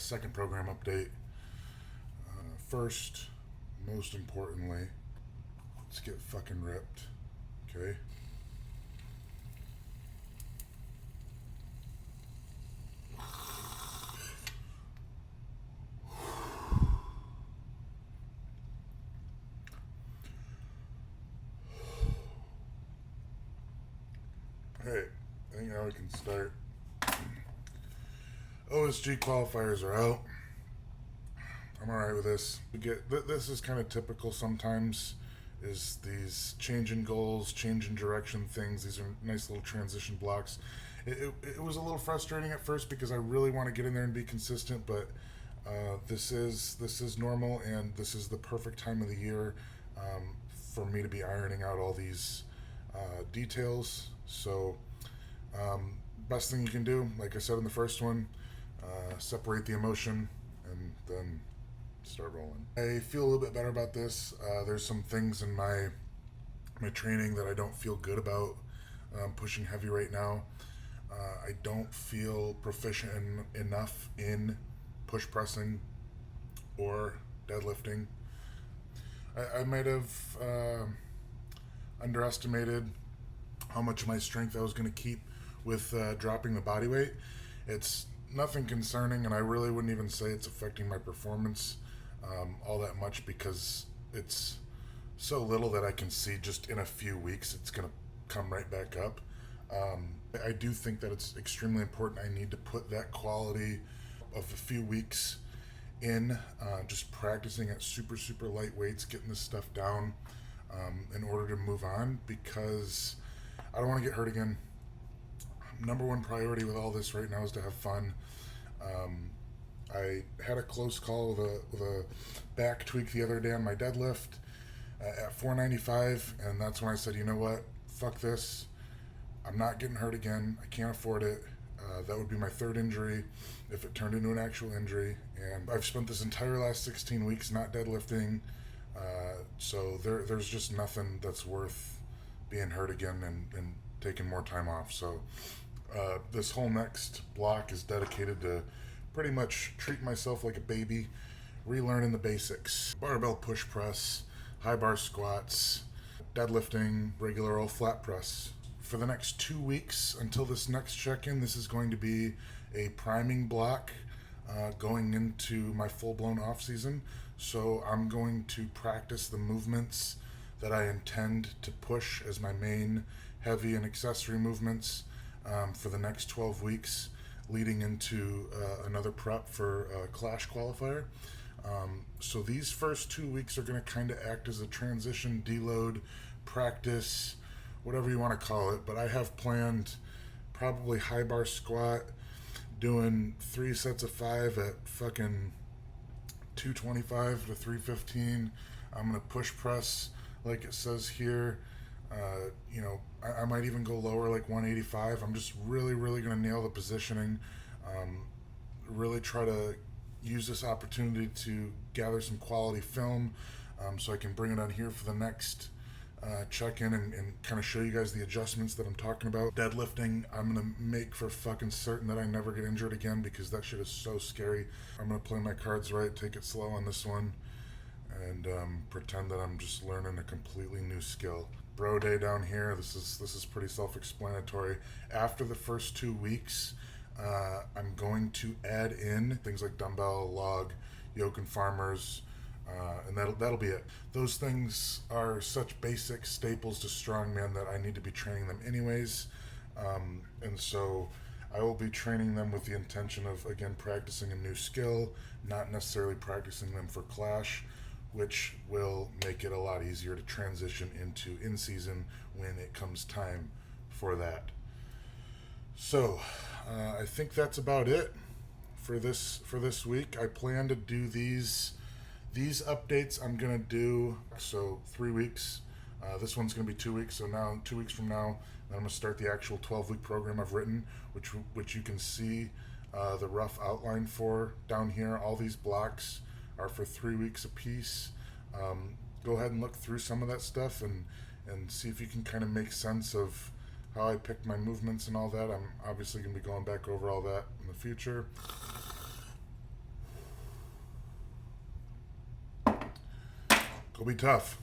second program update. First, most importantly, let's get fucking ripped. Okay? Hey, I think now we can start. OSG qualifiers are out. I'm alright with this. This is kind of typical sometimes, is these change in goals, change in direction things. These are nice little transition blocks. It was a little frustrating at first because I really want to get in there and be consistent, but this is normal, and this is the perfect time of the year for me to be ironing out all these details. So best thing you can do, like I said in the first one, separate the emotion and then start rolling. I feel a little bit better about this. There's some things in my training that I don't feel good about pushing heavy right now. I don't feel proficient enough in push pressing or deadlifting. I might have underestimated how much of my strength I was going to keep with dropping the body weight. It's nothing concerning, and I really wouldn't even say it's affecting my performance all that much, because it's so little that I can see just in a few weeks it's going to come right back up. I do think that it's extremely important. I need to put that quality of a few weeks in just practicing at super light weights, getting this stuff down in order to move on, because I don't want to get hurt again. Number one priority with all this right now is to have fun. I had a close call with a back tweak the other day on my deadlift at 495, and that's when I said, you know what, fuck this. I'm not getting hurt again. I can't afford it. That would be my third injury if it turned into an actual injury. And I've spent this entire last 16 weeks not deadlifting, so there's just nothing that's worth being hurt again and taking more time off. So this whole next block is dedicated to pretty much treat myself like a baby, relearning the basics. Barbell push press, high bar squats, deadlifting, regular old flat press. For the next 2 weeks until this next check-in, this is going to be a priming block going into my full-blown off-season. So I'm going to practice the movements that I intend to push as my main heavy and accessory movements for the next 12 weeks, leading into another prep for a Clash qualifier. So these first 2 weeks are going to kind of act as a transition, deload, practice, whatever you want to call it. But I have planned probably high bar squat, doing 3 sets of 5 at fucking 225 to 315. I'm going to push press like it says here. I might even go lower, like 185. I'm just really going to nail the positioning. Really try to use this opportunity to gather some quality film so I can bring it on here for the next check-in and kind of show you guys the adjustments that I'm talking about. Deadlifting, I'm going to make for fucking certain that I never get injured again, because that shit is so scary. I'm going to play my cards right, take it slow on this one, and pretend that I'm just learning a completely new skill. Bro day down here, this is pretty self-explanatory. After the first 2 weeks, I'm going to add in things like dumbbell, log, yoke and farmers, and that'll be it. Those things are such basic staples to strongman that I need to be training them anyways, and so I will be training them with the intention of, again, practicing a new skill, not necessarily practicing them for Clash, which will make it a lot easier to transition into in-season when it comes time for that. So I think that's about it for this week. I plan to do these updates. I'm gonna do 3 weeks. This one's gonna be 2 weeks. So now 2 weeks from now, then I'm gonna start the actual 12-week program I've written, which you can see the rough outline for down here. All these blocks are for 3 weeks apiece. Go ahead and look through some of that stuff and see if you can kind of make sense of how I picked my movements and all that. I'm obviously going to be going back over all that in the future. It'll be tough.